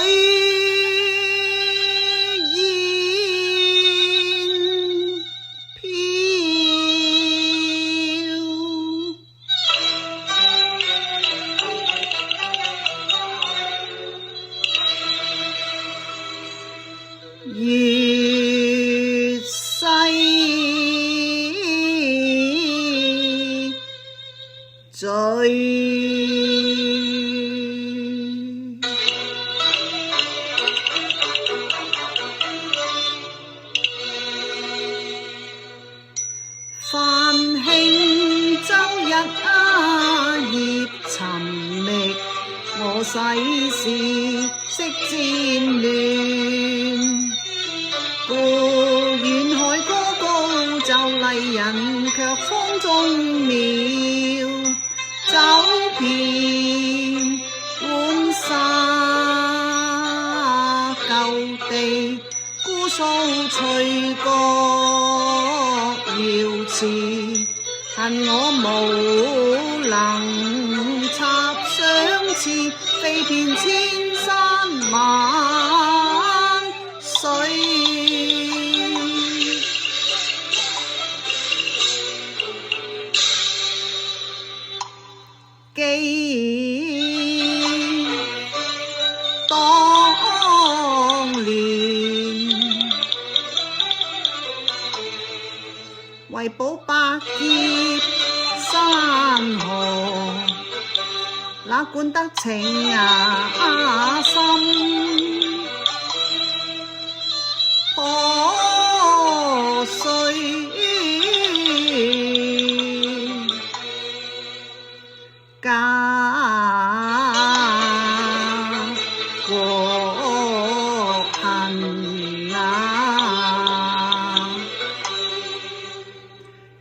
煙飄，月西醉，泛輕舟一葉沉覓，我世事識戰亂。故遠海歌高就麗人，卻風中渺，走遍浣紗舊地，姑蘇翠閣瑤池，恨我無能插相思，飛遍千山萬水。記當年，為保百劫山河，哪管得情深，破碎家國恨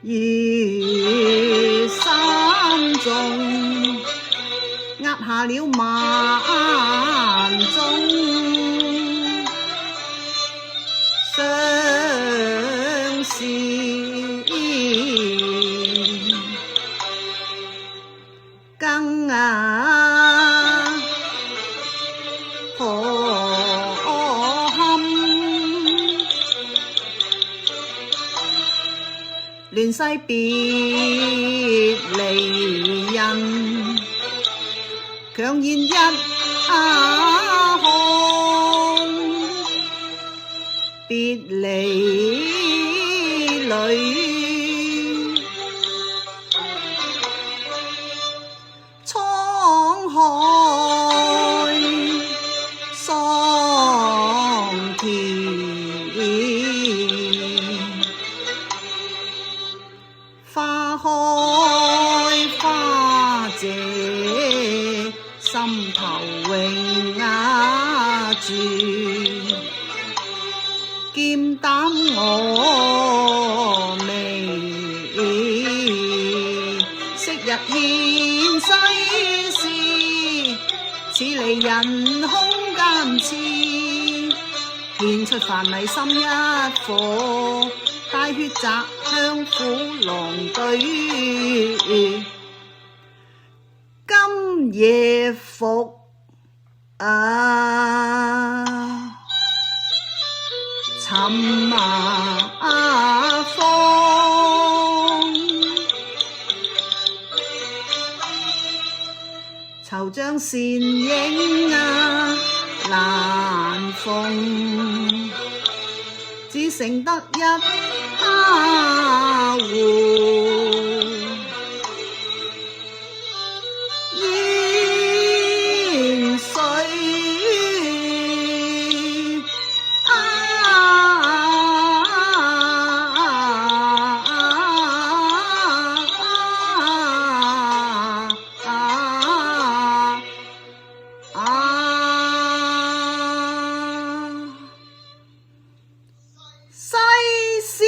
於心中，壓下了萬眾相思。更可堪，亂世別離人，強言一行，別離裏。滄海桑田，花開花謝，心頭永壓住，劍膽我未，昔日獻世事，似離人空間痴，獻出范蠡心一顆，帶血擲向虎狼堆。今夜復尋芳，惆悵倩影難逢，只剩得一蝦湖。煙水西施。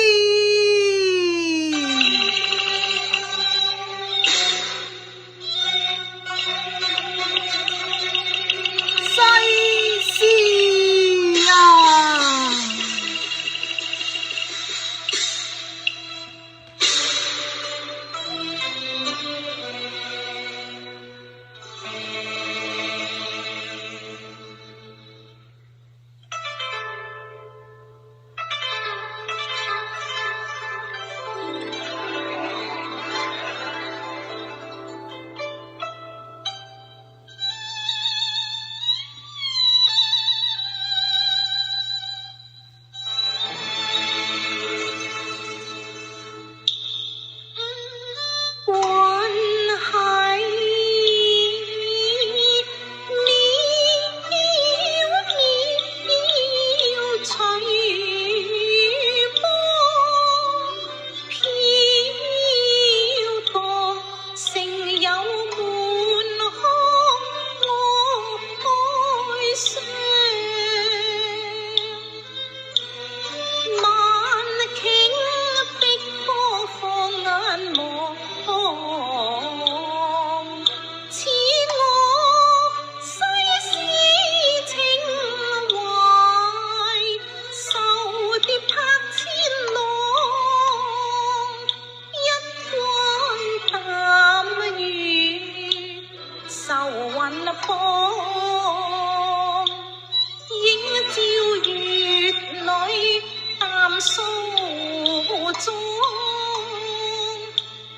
中，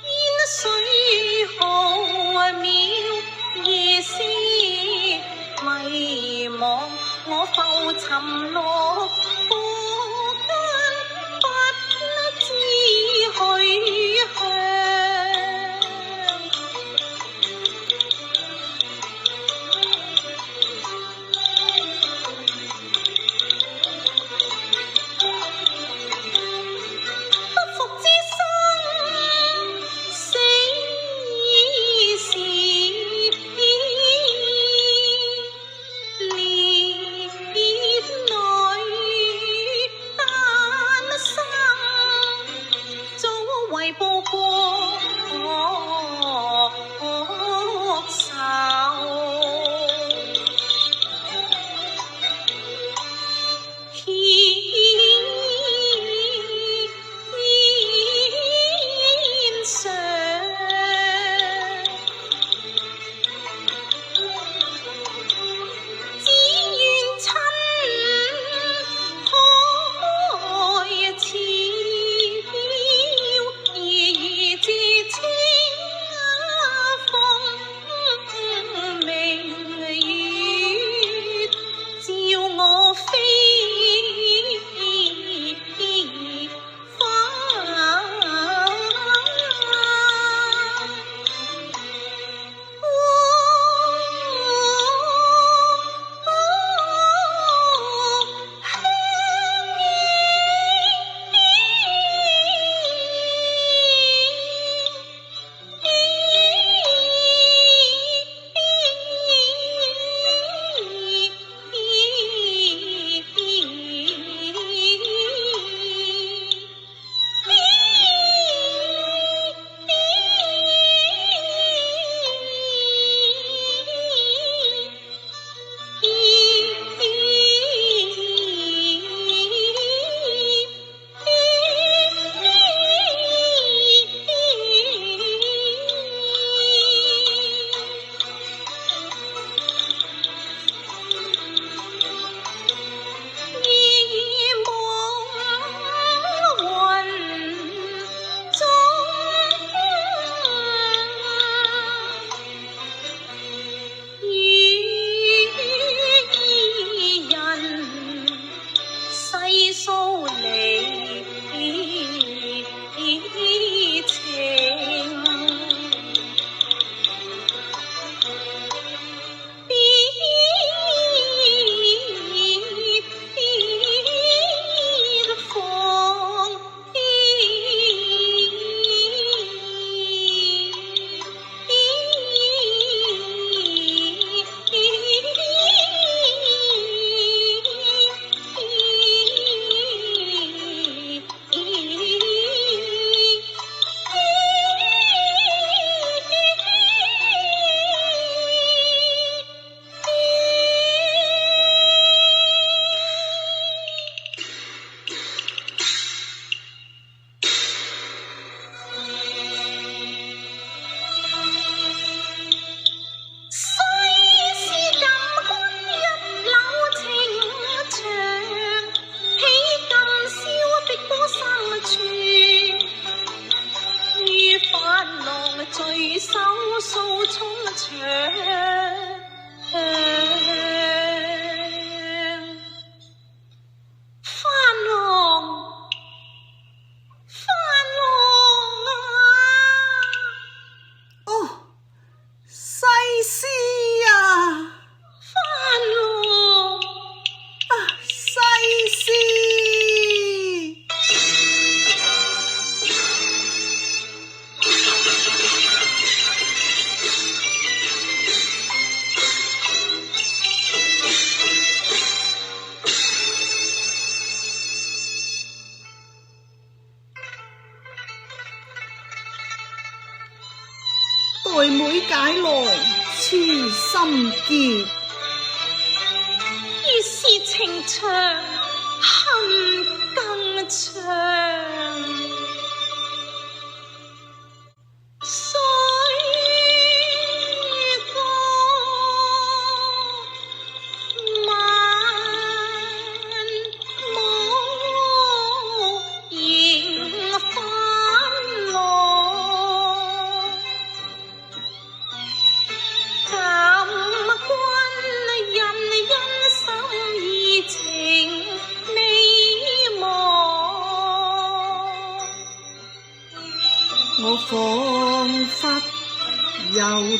煙水浩渺，夜思迷惘，我浮沉落波間，不知去向。待妹解郎痴心結，於是情長恨更長。水過萬木迎風。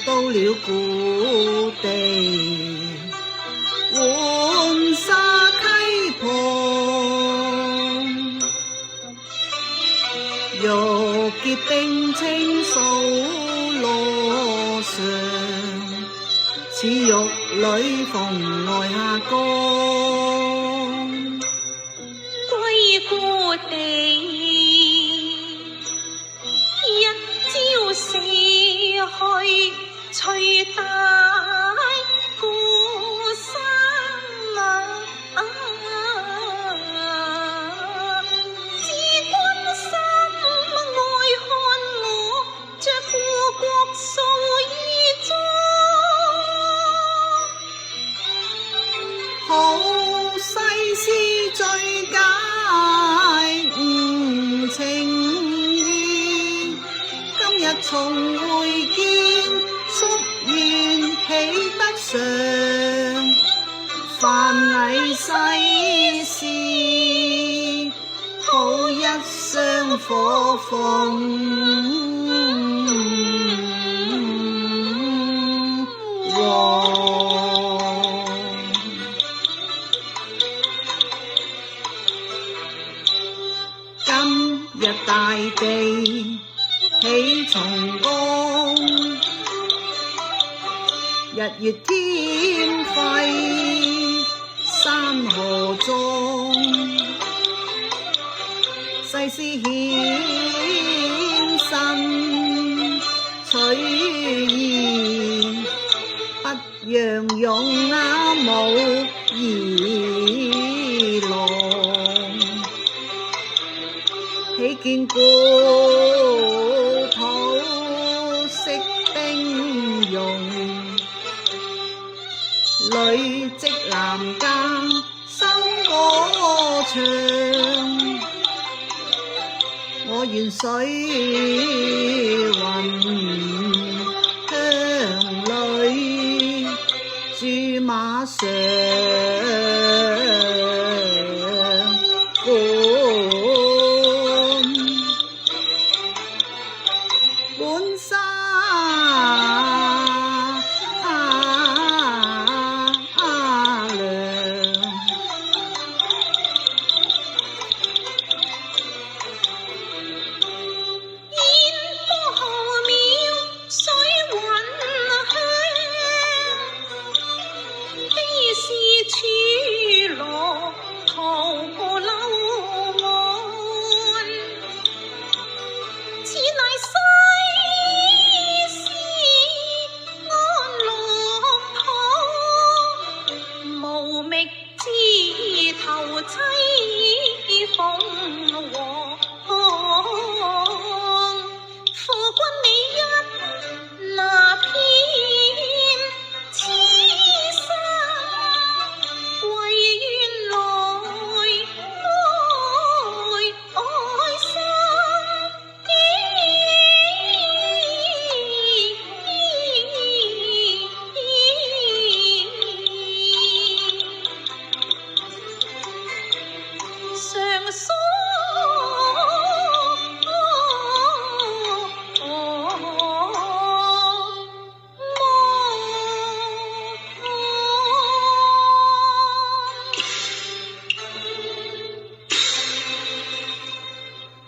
到了故地，浣紗溪旁，玉潔冰清掃羅上，似玉女鳳來下降。歸故地，一朝死去，隨大故生啊！自君心愛看我，着故國素衣裝。好西施最佳誤情意，今日重會見，夙願喜得上，凡藝世事，好一雙火鳳。今日大地喜重光，日月天輝山河壯，世事顯身取義，不讓勇武兒郎。喜見故土色冰融，累積男耕收歌唱。我願水雲鄉裏駐馬上，浣紗涼，煙波渺，水雲香，悲是處羅途流岸，此乃西施安樂堂，無覓枝頭棲鳳凰。夫君你一那片痴心，為願來愛心。上所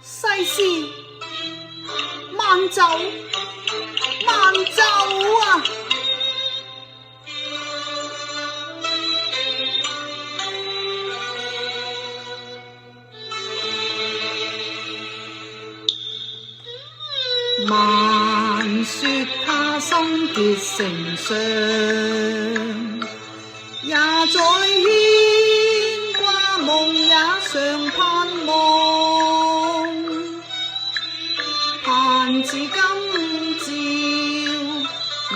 西施慢走，慢走啊！漫說他心結成霜，也在牽掛夢，也常盼望。盼至今朝，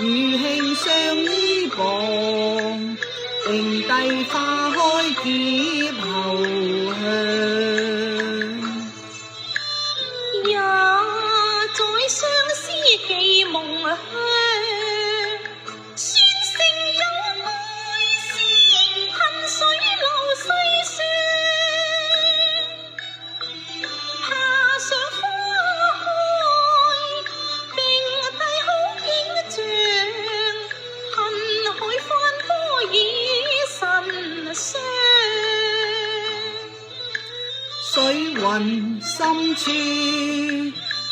餘慶尚依傍，定帝花開劫後香。也在相思寄夢鄉，宣誠有愛是恨水流細霜。爬上花開，定帝好景象。雲深處，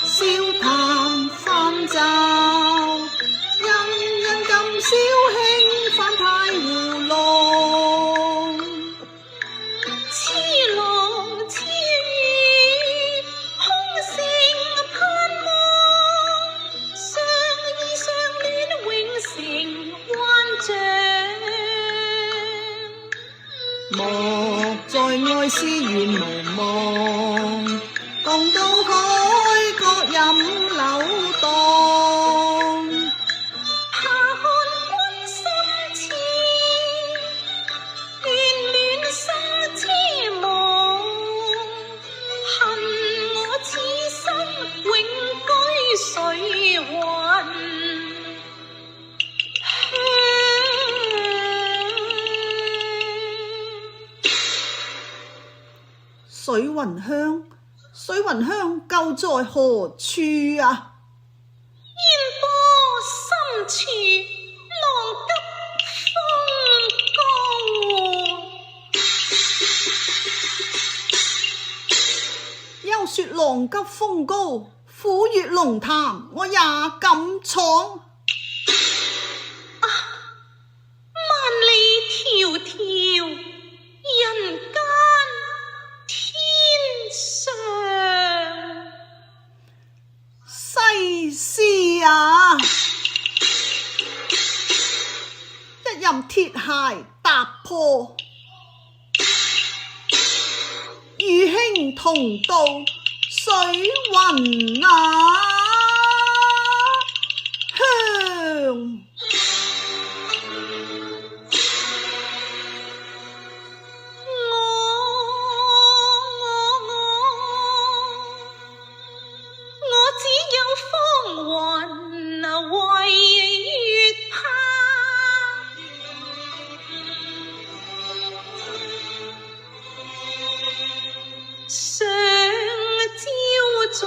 笑談泛舟，人人今宵輕翻太湖浪。痴郎痴語，空性盼望，相依相戀永成幻象。莫在愛思願無望，共到海角任流蕩。怕看君心切，戀戀心痴茫，恨我此生永居水雲水雲鄉，水雲鄉究在何處啊？煙波深處，浪急風高。休說浪急風高，虎越龍潭我也敢闖。萬里迢迢，人間天上。西施啊，一任鐵鞋踏破，與卿同到水雲鄉。我只有芳雲為月拍，上朝在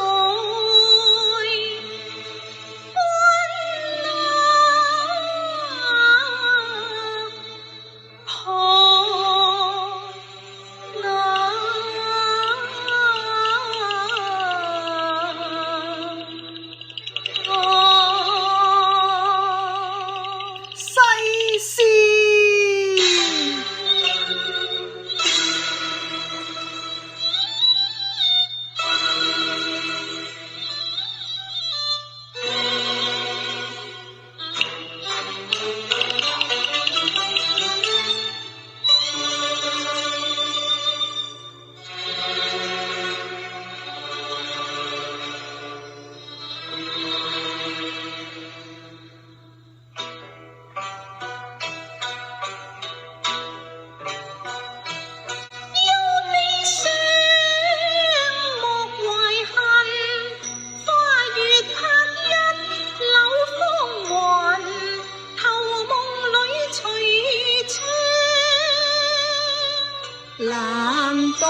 難道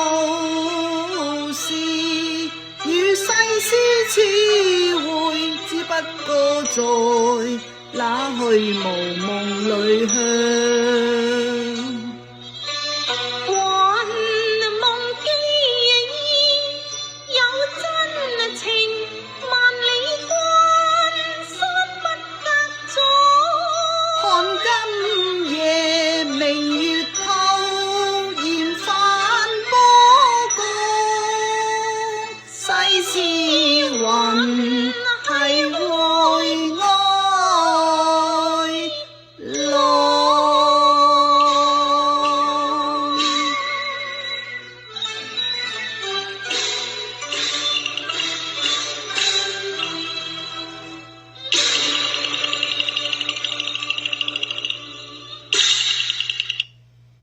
是與西施此會，只不過在那虛無夢裏鄉。